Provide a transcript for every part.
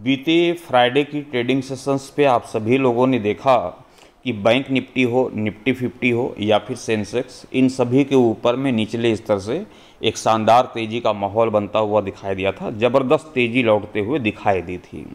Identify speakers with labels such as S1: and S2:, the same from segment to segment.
S1: बीते फ्राइडे की trading sessions पे आप सभी लोगों ने देखा कि बैंक निफ्टी हो, निफ्टी 50 हो या फिर सेंसेक्स, इन सभी के ऊपर में निचले स्तर से एक शानदार तेज़ी का माहौल बनता हुआ दिखाई दिया था। ज़बरदस्त तेज़ी लौटते हुए दिखाई दी थी।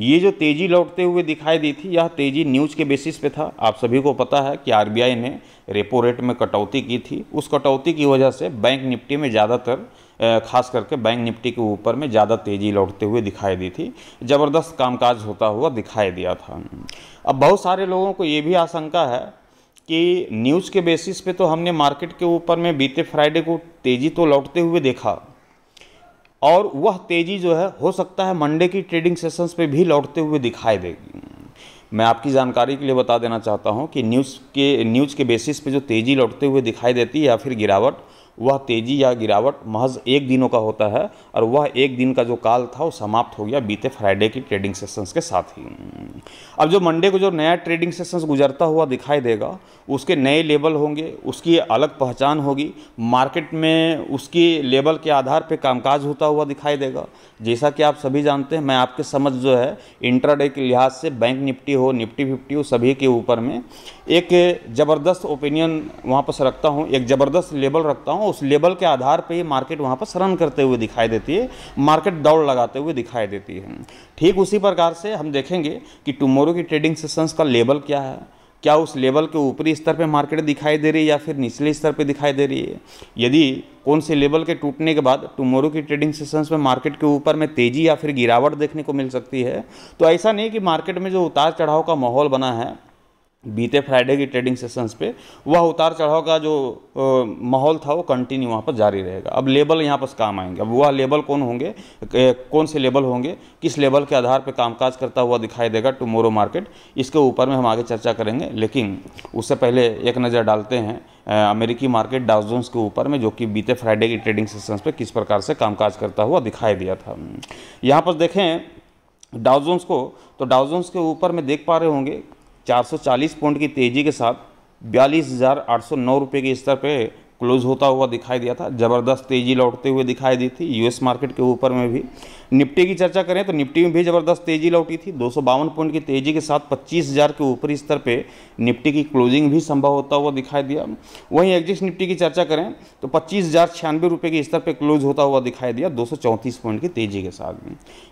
S1: ये जो तेज़ी लौटते हुए दिखाई दी थी, यह तेज़ी न्यूज़ के बेसिस पे था। आप सभी को पता है कि आरबीआई ने रेपो रेट में कटौती की थी। उस कटौती की वजह से बैंक निफ्टी में ज़्यादातर, खास करके बैंक निफ्टी के ऊपर में ज़्यादा तेज़ी लौटते हुए दिखाई दी थी। ज़बरदस्त कामकाज होता हुआ दिखाई दिया था। अब बहुत सारे लोगों को ये भी आशंका है कि न्यूज़ के बेसिस पे तो हमने मार्केट के ऊपर में बीते फ्राइडे को तेज़ी तो लौटते हुए देखा, और वह तेज़ी जो है हो सकता है मंडे की ट्रेडिंग सेशंस पे भी लौटते हुए दिखाई देगी। मैं आपकी जानकारी के लिए बता देना चाहता हूं कि न्यूज़ के बेसिस पे जो तेज़ी लौटते हुए दिखाई देती है या फिर गिरावट, वह तेज़ी या गिरावट महज एक दिनों का होता है, और वह एक दिन का जो काल था वो समाप्त हो गया बीते फ्राइडे की ट्रेडिंग सेशंस के साथ ही। अब जो मंडे को जो नया ट्रेडिंग सेशंस गुजरता हुआ दिखाई देगा, उसके नए लेवल होंगे, उसकी अलग पहचान होगी, मार्केट में उसकी लेवल के आधार पे कामकाज होता हुआ दिखाई देगा। जैसा कि आप सभी जानते हैं, मैं आपके समझ जो है इंट्राडे के लिहाज से बैंक निफ्टी हो, निफ्टी 50 हो, सभी के ऊपर में एक ज़बरदस्त ओपिनियन वहाँ पर रखता हूँ, एक ज़बरदस्त लेवल रखता हूँ। उस लेवल के आधार पे ये मार्केट वहाँ पर रन करते हुए दिखाई देती है, मार्केट दौड़ लगाते हुए दिखाई देती है। ठीक उसी प्रकार से हम देखेंगे कि टुमारो की ट्रेडिंग सेशंस का लेवल क्या है, क्या उस लेवल के ऊपरी स्तर पे मार्केट दिखाई दे रही है या फिर निचले स्तर पे दिखाई दे रही है। यदि कौन से लेवल के टूटने के बाद टुमारो की ट्रेडिंग सेशंस में मार्केट के ऊपर में तेज़ी या फिर गिरावट देखने को मिल सकती है, तो ऐसा नहीं कि मार्केट में जो उतार चढ़ाव का माहौल बना है बीते फ्राइडे की ट्रेडिंग सेशंस पे, वह उतार चढ़ाव का जो माहौल था वो कंटिन्यू वहाँ पर जारी रहेगा। अब लेवल यहाँ पर काम आएंगे। अब वह लेवल कौन होंगे, कौन से लेवल होंगे, किस लेवल के आधार पे कामकाज करता हुआ दिखाई देगा टुमारो मार्केट, इसके ऊपर में हम आगे चर्चा करेंगे। लेकिन उससे पहले एक नज़र डालते हैं अमेरिकी मार्केट डाउ जोन्स के ऊपर में, जो कि बीते फ्राइडे की ट्रेडिंग सेशंस पे किस प्रकार से कामकाज करता हुआ दिखाई दिया था। यहाँ पर देखें डाउ जोन्स को, तो डाउ जोन्स के ऊपर में देख पा रहे होंगे 440 पॉइंट की तेज़ी के साथ 42,809 रुपये के स्तर पे क्लोज होता हुआ दिखाई दिया था। ज़बरदस्त तेज़ी लौटते हुए दिखाई दी थी यूएस मार्केट के ऊपर में भी। निफ्टी की चर्चा करें तो निफ्टी में भी ज़बरदस्त तेज़ी लौटी थी। 252 पॉइंट की तेज़ी के साथ 25,000 के ऊपरी स्तर पे निफ्टी की क्लोजिंग भी संभव होता हुआ दिखाई दिया। वहीं एक्जिक्स निफ्टी की चर्चा करें तो 25,096 रुपये के स्तर पर क्लोज होता हुआ दिखाई दिया 234 पॉइंट की तेज़ी के साथ।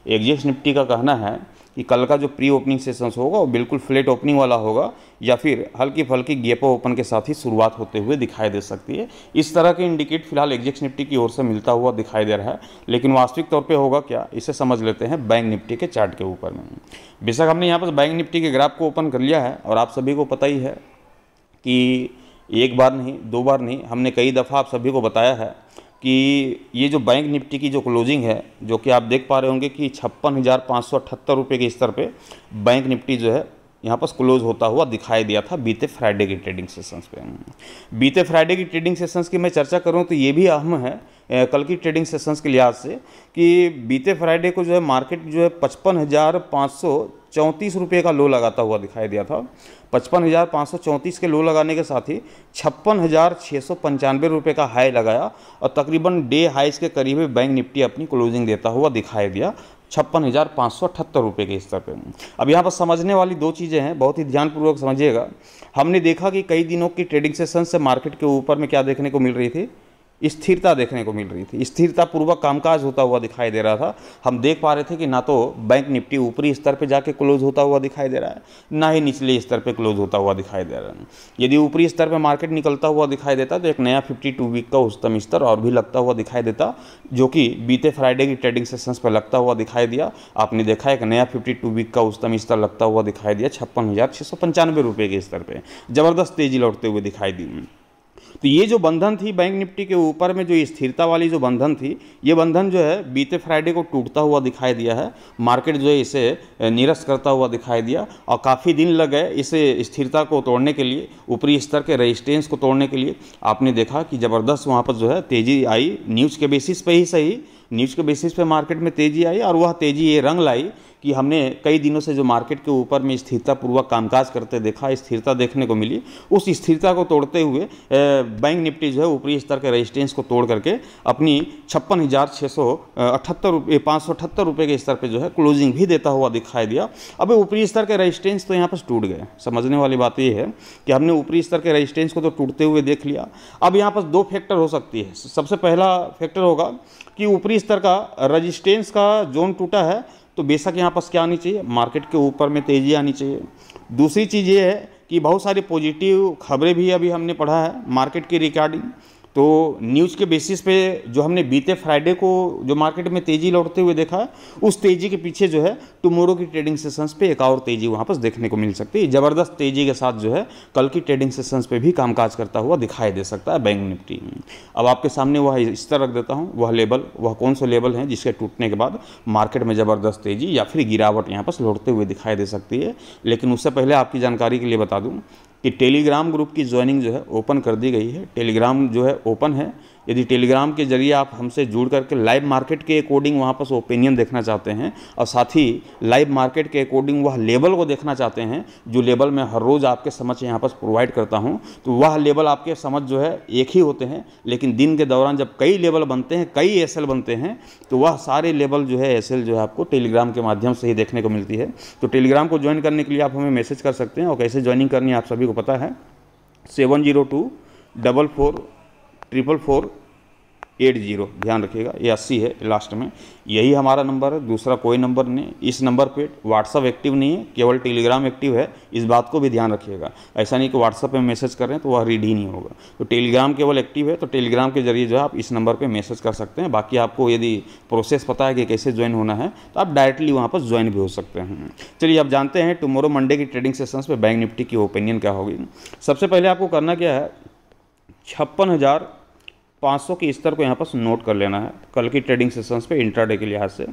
S1: एक्जिक्स निफ्टी का कहना है कि कल का जो प्री ओपनिंग सेशंस होगा वो बिल्कुल फ्लैट ओपनिंग वाला होगा, या फिर हल्की फल्की गैप ओपन के साथ ही शुरुआत होते हुए दिखाई दे सकती है। इस तरह के इंडिकेट फिलहाल एक्जिक्स निफ्टी की ओर से मिलता हुआ दिखाई दे रहा है। लेकिन वास्तविक तौर पे होगा क्या, इसे समझ लेते हैं बैंक निफ्टी के चार्ट के ऊपर में। बेशक हमने यहाँ पर बैंक निफ्टी के ग्राफ को ओपन कर लिया है, और आप सभी को पता ही है कि एक बार नहीं, दो बार नहीं, हमने कई दफ़ा आप सभी को बताया है कि ये जो बैंक निफ्टी की जो क्लोजिंग है, जो कि आप देख पा रहे होंगे कि 56,578 रुपये के स्तर पे बैंक निफ्टी जो है यहाँ पर क्लोज होता हुआ दिखाई दिया था बीते फ्राइडे की ट्रेडिंग सेशंस पे। बीते फ्राइडे की ट्रेडिंग सेशंस की मैं चर्चा करूँ तो ये भी अहम है कल की ट्रेडिंग सेशंस के लिहाज से, कि बीते फ्राइडे को जो है मार्केट जो है 55,534 रुपये का लो लगाता हुआ दिखाई दिया था। 55,534 के लो लगाने के साथ ही 56,695 रुपये का हाई लगाया, और तकरीबन डे हाइस के करीब बैंक निफ्टी अपनी क्लोजिंग देता हुआ दिखाई दिया 56,578 रुपये के स्तर पे। अब यहाँ पर समझने वाली दो चीज़ें हैं, बहुत ही ध्यानपूर्वक समझिएगा। हमने देखा कि कई दिनों की ट्रेडिंग सेशन से मार्केट के ऊपर में क्या देखने को मिल रही थी, स्थिरता देखने को मिल रही थी। स्थिरता पूर्वक कामकाज होता हुआ दिखाई दे रहा था। हम देख पा रहे थे कि ना तो बैंक निफ्टी ऊपरी स्तर पे जाके क्लोज होता हुआ दिखाई दे रहा है, ना ही निचले स्तर पे क्लोज होता हुआ दिखाई दे रहा है। यदि ऊपरी स्तर पे मार्केट निकलता हुआ दिखाई देता तो एक नया 52 वीक का उच्चतम स्तर और भी लगता हुआ दिखाई देता, जो कि बीते फ्राइडे की ट्रेडिंग सेशंस पर लगता हुआ दिखाई दिया। आपने देखा एक नया 52 वीक का उच्चतम स्तर लगता हुआ दिखाई दिया 56,695 रुपये के स्तर पर। ज़बरदस्त तेज़ी लौटते हुए दिखाई दी। तो ये जो बंधन थी बैंक निफ्टी के ऊपर में, जो स्थिरता वाली जो बंधन थी, ये बंधन जो है बीते फ्राइडे को टूटता हुआ दिखाई दिया है। मार्केट जो है इसे निरस्त करता हुआ दिखाई दिया, और काफ़ी दिन लग गए इसे स्थिरता को तोड़ने के लिए, ऊपरी स्तर के रेजिस्टेंस को तोड़ने के लिए। आपने देखा कि ज़बरदस्त वहाँ पर जो है तेज़ी आई, न्यूज़ के बेसिस पे ही सही, न्यूज़ के बेसिस पे मार्केट में तेज़ी आई, और वह तेज़ी ये रंग लाई कि हमने कई दिनों से जो मार्केट के ऊपर में स्थिरतापूर्वक कामकाज करते देखा, स्थिरता देखने को मिली, उस स्थिरता को तोड़ते हुए बैंक निफ्टी जो है ऊपरी स्तर के रेजिस्टेंस को तोड़ करके अपनी 56,578 रुपये के स्तर पे जो है क्लोजिंग भी देता हुआ दिखाई दिया। अब ऊपरी स्तर के रेजिस्टेंस तो यहाँ पर टूट गए। समझने वाली बात ये है कि हमने ऊपरी स्तर के रेजिस्टेंस को तो टूटते हुए देख लिया। अब यहाँ पर दो फैक्टर हो सकती है। सबसे पहला फैक्टर होगा कि ऊपरी स्तर का रेजिस्टेंस का जोन टूटा है तो बेशक यहाँ पर क्या आनी चाहिए, मार्केट के ऊपर में तेजी आनी चाहिए। दूसरी चीज़ ये है कि बहुत सारी पॉजिटिव खबरें भी अभी हमने पढ़ा है मार्केट की रिगार्डिंग। तो न्यूज़ के बेसिस पे जो हमने बीते फ्राइडे को जो मार्केट में तेज़ी लौटते हुए देखा है, उस तेज़ी के पीछे जो है टुमारो की ट्रेडिंग सेशंस पे एक और तेज़ी वहाँ पर देखने को मिल सकती है। ज़बरदस्त तेज़ी के साथ जो है कल की ट्रेडिंग सेशंस पे भी कामकाज करता हुआ दिखाई दे सकता है बैंक निफ्टी। अब आपके सामने वह इस तरह रख देता हूँ, वह कौन से लेवल हैं जिसके टूटने के बाद मार्केट में ज़बरदस्त तेज़ी या फिर गिरावट यहाँ पर लौटते हुए दिखाई दे सकती है। लेकिन उससे पहले आपकी जानकारी के लिए बता दूँ कि टेलीग्राम ग्रुप की ज्वाइनिंग जो है ओपन कर दी गई है। टेलीग्राम जो है ओपन है। यदि टेलीग्राम के जरिए आप हमसे जुड़ करके लाइव मार्केट के अकॉर्डिंग वहाँ पर ओपिनियन देखना चाहते हैं और साथ ही लाइव मार्केट के अकॉर्डिंग वह लेवल को देखना चाहते हैं जो लेवल मैं हर रोज़ आपके समझ यहाँ पर प्रोवाइड करता हूँ, तो वह लेवल आपके समझ जो है एक ही होते हैं। लेकिन दिन के दौरान जब कई लेवल बनते हैं, कई एसएल बनते हैं, तो वह सारे लेवल जो है एसएल जो है आपको टेलीग्राम के माध्यम से ही देखने को मिलती है। तो टेलीग्राम को ज्वाइन करने के लिए आप हमें मैसेज कर सकते हैं और कैसे ज्वाइनिंग करनी है आप सभी को पता है। 702444480, ध्यान रखिएगा, ये 80 है लास्ट में, यही हमारा नंबर है, दूसरा कोई नंबर नहीं। इस नंबर पे व्हाट्सअप एक्टिव नहीं है, केवल टेलीग्राम एक्टिव है, इस बात को भी ध्यान रखिएगा। ऐसा नहीं कि व्हाट्सअप पे मैसेज कर रहे हैं तो वह रीड ही नहीं होगा। तो टेलीग्राम केवल एक्टिव है, तो टेलीग्राम के जरिए जो है आप इस नंबर पर मैसेज कर सकते हैं। बाकी आपको यदि प्रोसेस पता है कि कैसे ज्वाइन होना है तो आप डायरेक्टली वहाँ पर ज्वाइन भी हो सकते हैं। चलिए अब जानते हैं टुमारो मंडे की ट्रेडिंग सेशंस पे बैंक निफ्टी की ओपिनियन क्या होगी। सबसे पहले आपको करना क्या है, 56,500 के स्तर को यहाँ पर नोट कर लेना है। कल की ट्रेडिंग सेशंस पे इंट्राडे के लिहाज से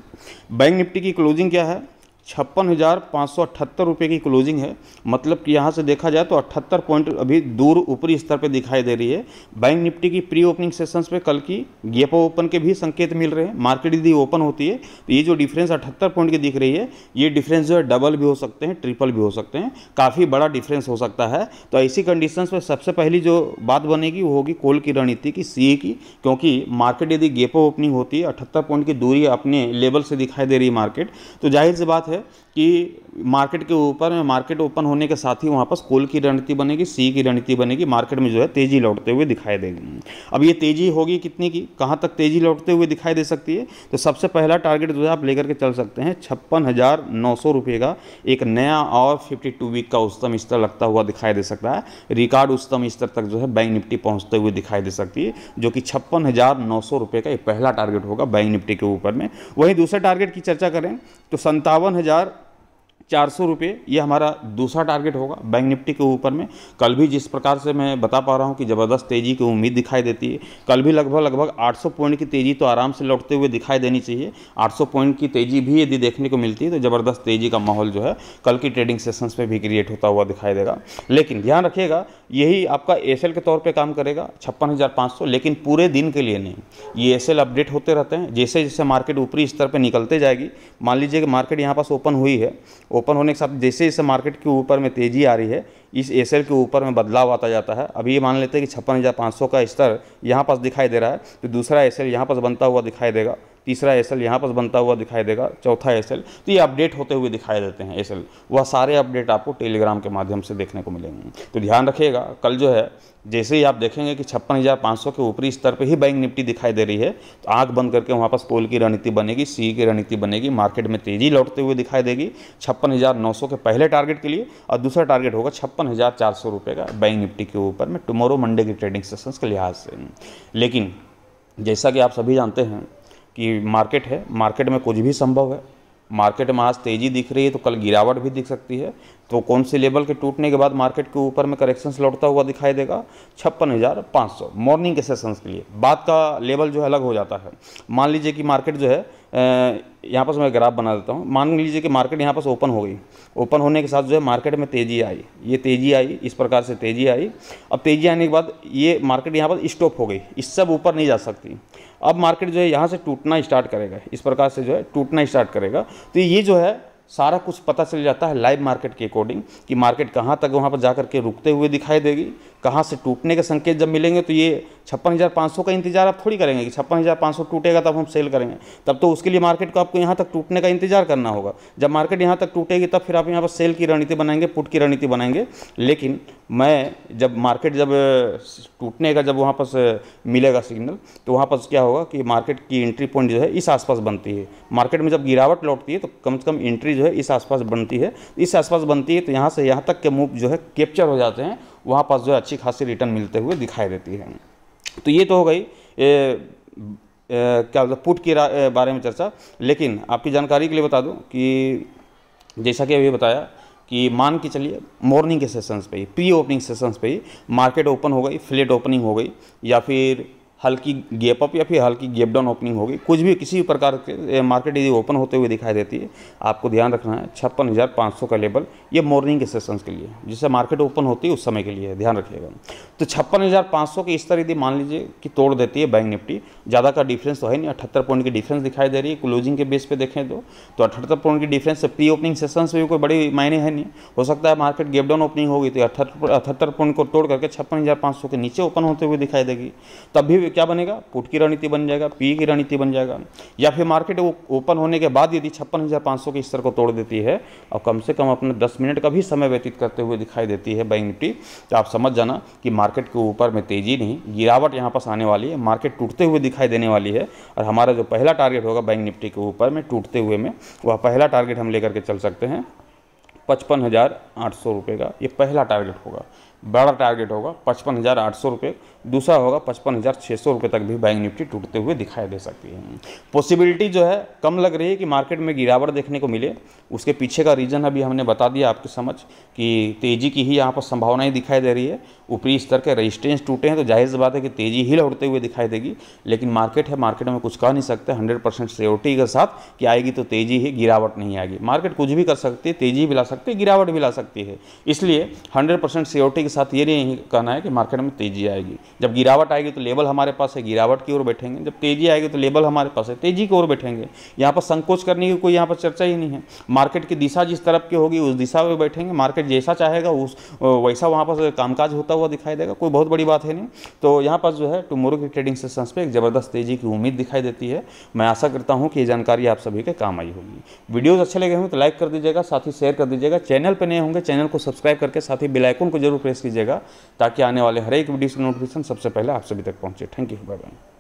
S1: बैंक निफ्टी की क्लोजिंग क्या है, 56,578 रुपये की क्लोजिंग है। मतलब कि यहाँ से देखा जाए तो 78 पॉइंट अभी दूर ऊपरी स्तर पे दिखाई दे रही है। बैंक निफ्टी की प्री ओपनिंग सेशंस पे कल की गैप ओपन के भी संकेत मिल रहे हैं। मार्केट यदि ओपन होती है तो ये जो डिफरेंस 78 पॉइंट की दिख रही है, ये डिफरेंस जो है डबल भी हो सकते हैं, ट्रिपल भी हो सकते हैं, काफ़ी बड़ा डिफरेंस हो सकता है। तो ऐसी कंडीशंस में सबसे पहली जो बात बनेगी वो होगी कॉल की रणनीति की, सीए की, क्योंकि मार्केट यदि गैप ओपनिंग होती है, 78 पॉइंट की दूरी अपने लेवल से दिखाई दे रही है मार्केट, तो जाहिर सी बात है कि मार्केट के ऊपर में मार्केट ओपन होने के साथ ही वहाँ पर कॉल की रणनीति बनेगी, सी की रणनीति बनेगी, मार्केट में जो है तेजी लौटते हुए दिखाई देगी। अब ये तेजी होगी कितनी की, कहाँ तक तेजी लौटते हुए दिखाई दे सकती है, तो सबसे पहला टारगेट जो है आप लेकर के चल सकते हैं 56,900 रुपये का एक नया और 52 वीक का उच्चतम स्तर लगता हुआ दिखाई दे सकता है। रिकॉर्ड उच्चतम स्तर तक जो है बैंक निफ्टी पहुँचते हुए दिखाई दे सकती है, जो कि 56,900 रुपये का एक पहला टारगेट होगा बैंक निफ्टी के ऊपर में। वहीं दूसरे टारगेट की चर्चा करें तो 57,400 रुपये, ये हमारा दूसरा टारगेट होगा बैंक निफ्टी के ऊपर में। कल भी जिस प्रकार से मैं बता पा रहा हूँ कि ज़बरदस्त तेज़ी की उम्मीद दिखाई देती है, कल भी लगभग 800 पॉइंट की तेज़ी तो आराम से लौटते हुए दिखाई देनी चाहिए। 800 पॉइंट की तेज़ी भी यदि देखने को मिलती है तो ज़बरदस्त तेज़ी का माहौल जो है कल की ट्रेडिंग सेशंस पे भी क्रिएट होता हुआ दिखाई देगा। लेकिन ध्यान रखिएगा, यही आपका एसएल के तौर पर काम करेगा 56,500, लेकिन पूरे दिन के लिए नहीं। ये एसएल अपडेट होते रहते हैं, जैसे जैसे मार्केट ऊपरी स्तर पर निकलते जाएगी। मान लीजिए कि मार्केट यहाँ पास ओपन हुई है, ओपन होने के साथ जैसे जैसे मार्केट के ऊपर में तेज़ी आ रही है, इस एसएल के ऊपर में बदलाव आता जाता है। अभी ये मान लेते हैं कि 56,500 का स्तर यहाँ पास दिखाई दे रहा है, तो दूसरा एसएल यहाँ पास बनता हुआ दिखाई देगा, तीसरा एसएल यहाँ पर बनता हुआ दिखाई देगा, चौथा एसएल, तो ये अपडेट होते हुए दिखाई देते हैं एसएल। वह सारे अपडेट आपको टेलीग्राम के माध्यम से देखने को मिलेंगे। तो ध्यान रखिएगा, कल जो है जैसे ही आप देखेंगे कि 56,500 के ऊपरी स्तर पे ही बैंक निफ्टी दिखाई दे रही है, तो आंख बंद करके वहाँ पर कॉल की रणनीति बनेगी, सी की रणनीति बनेगी, मार्केट में तेजी लौटते हुए दिखाई देगी 56,900 के पहले टारगेट के लिए, और दूसरा टारगेट होगा 56,400 रुपये का बैंक निफ्टी के ऊपर में टुमारो मंडे की ट्रेडिंग सेशंस के लिहाज से। लेकिन जैसा कि आप सभी जानते हैं कि मार्केट है, मार्केट में कुछ भी संभव है। मार्केट में आज तेज़ी दिख रही है तो कल गिरावट भी दिख सकती है। तो कौन से लेवल के टूटने के बाद मार्केट के ऊपर में करेक्शंस लौटता हुआ दिखाई देगा, 56,500 मॉर्निंग के सेशंस के लिए। बात का लेवल जो है अलग हो जाता है। मान लीजिए कि मार्केट जो है यहाँ पर मैं ग्राफ बना देता हूँ। मान लीजिए कि मार्केट यहाँ पर ओपन हो गई, ओपन होने के साथ जो है मार्केट में तेज़ी आई, ये तेज़ी आई, इस प्रकार से तेज़ी आई। अब तेज़ी आने के बाद ये मार्केट यहाँ पर स्टॉप हो गई, इससे अब ऊपर नहीं जा सकती। अब मार्केट जो है यहाँ से टूटना स्टार्ट करेगा, इस प्रकार से जो है टूटना स्टार्ट करेगा। तो ये जो है सारा कुछ पता चल जाता है लाइव मार्केट के अकॉर्डिंग कि मार्केट कहाँ तक वहाँ पर जा करके रुकते हुए दिखाई देगी, कहाँ से टूटने के संकेत जब मिलेंगे तो ये 56,500 का इंतजार आप थोड़ी करेंगे कि 56,500 टूटेगा तब हम सेल करेंगे। तब तो उसके लिए मार्केट को आपको यहाँ तक टूटने का इंतजार करना होगा। जब मार्केट यहाँ तक टूटेगी तब फिर आप यहाँ पर सेल की रणनीति बनाएंगे, पुट की रणनीति बनाएंगे। लेकिन मैं जब मार्केट जब टूटने का जब वहाँ पर मिलेगा सिग्नल तो वहाँ पर क्या होगा कि मार्केट की एंट्री पॉइंट जो है इस आसपास बनती है। मार्केट में जब गिरावट लौटती है तो कम से कम एंट्री जो है इस आसपास बनती है, इस आसपास बनती है तो यहाँ से यहाँ तक के मूव जो है कैप्चर हो जाते हैं, वहाँ पास जो है अच्छी खासी रिटर्न मिलते हुए दिखाई देती है। तो ये तो हो गई क्या पुट के बारे में चर्चा। लेकिन आपकी जानकारी के लिए बता दूं कि जैसा कि अभी बताया कि मान के चलिए मॉर्निंग के सेशंस पे ही, प्री ओपनिंग सेशंस पे ही मार्केट ओपन हो गई, फ्लैट ओपनिंग हो गई या फिर हल्की गैप अप या फिर हल्की गैप डाउन ओपनिंग होगी, कुछ भी किसी भी प्रकार के मार्केट यदि ओपन होते हुए दिखाई देती है, आपको ध्यान रखना है 56,500 का लेवल ये मॉर्निंग के सेशंस के लिए, जिससे मार्केट ओपन होती है उस समय के लिए ध्यान रखिएगा। तो 56,500 के इस तरह यदि मान लीजिए कि तोड़ देती है बैंक निफ्टी, ज़्यादा का डिफरेंस तो है नहीं, 78 पॉइंट की डिफरेंस दिखाई दे रही है क्लोजिंग के बेस पे देखें तो 78 पॉइंट की डिफरेंस से प्री ओपनिंग सेशंस में भी कोई बड़ी मायने है नहीं। हो सकता है मार्केट गैप डाउन ओपनिंग होगी तो 78 पॉइंट को तोड़ करके 56,500 के नीचे ओपन होते हुए दिखाई देगी, तब भी क्या बनेगा, पुट की रणनीति बन जाएगा, पी की रणनीति बन जाएगा। या फिर मार्केट ओपन होने के बाद यदि 56,500 के स्तर को तोड़ देती है और कम से कम अपने 10 मिनट का भी समय व्यतीत करते हुए दिखाई देती है बैंक निफ्टी, तो आप समझ जाना कि मार्केट के ऊपर में तेजी नहीं, गिरावट यहाँ पास आने वाली है, मार्केट टूटते हुए दिखाई देने वाली है। और हमारा जो पहला टारगेट होगा बैंक निफ्टी के ऊपर में टूटते हुए में, वह पहला टारगेट हम लेकर के चल सकते हैं 55,800 रुपये का। ये पहला टारगेट होगा, बड़ा टारगेट होगा 55,800 रुपये। दूसरा होगा 55,600 रुपये तक भी बैंक निफ्टी टूटते हुए दिखाई दे सकती है। पॉसिबिलिटी जो है कम लग रही है कि मार्केट में गिरावट देखने को मिले। उसके पीछे का रीज़न अभी हमने बता दिया आपकी समझ कि तेज़ी की ही यहाँ पर संभावनाएं दिखाई दे रही है। ऊपरी स्तर के रेजिस्टेंस टूटे हैं तो जाहिर सी बात है कि तेज़ी ही लौटते हुए दिखाई देगी। लेकिन मार्केट है, मार्केट में कुछ कह नहीं सकते 100% श्योरिटी के साथ कि आएगी तो तेज़ी ही, गिरावट नहीं आएगी। मार्केट कुछ भी कर सकती है, तेज़ी भी ला सकती है, गिरावट भी ला सकती है। इसलिए 100% श्योरिटी के साथ ये नहीं कहना है कि मार्केट में तेज़ी आएगी। जब गिरावट आएगी तो लेवल हमारे पास है, गिरावट की ओर बैठेंगे। जब तेज़ी आएगी तो लेवल हमारे पास है, तेज़ी की ओर बैठेंगे। यहाँ पर संकोच करने की कोई यहाँ पर चर्चा ही नहीं है। मार्केट की दिशा जिस तरफ की होगी उस दिशा में बैठेंगे। मार्केट जैसा चाहेगा उस वैसा वहाँ पर कामकाज होता हुआ दिखाई देगा। कोई बहुत बड़ी बात है नहीं। तो यहाँ पर जो है टुमारो की ट्रेडिंग सेशंस पे एक ज़बरदस्त तेज़ी की उम्मीद दिखाई देती है। मैं आशा करता हूँ कि ये जानकारी आप सभी के काम आई होगी। वीडियोज़ अच्छे लगे हों तो लाइक कर दीजिएगा, साथ ही शेयर कर दीजिएगा। चैनल पर नए होंगे चैनल को सब्सक्राइब करके साथ ही बेल आइकन को जरूर प्रेस कीजिएगा ताकि आने वाले हर एक वीडियो की नोटिफिकेशन सबसे पहले आप सभी तक पहुँचे। Thank you, bye bye.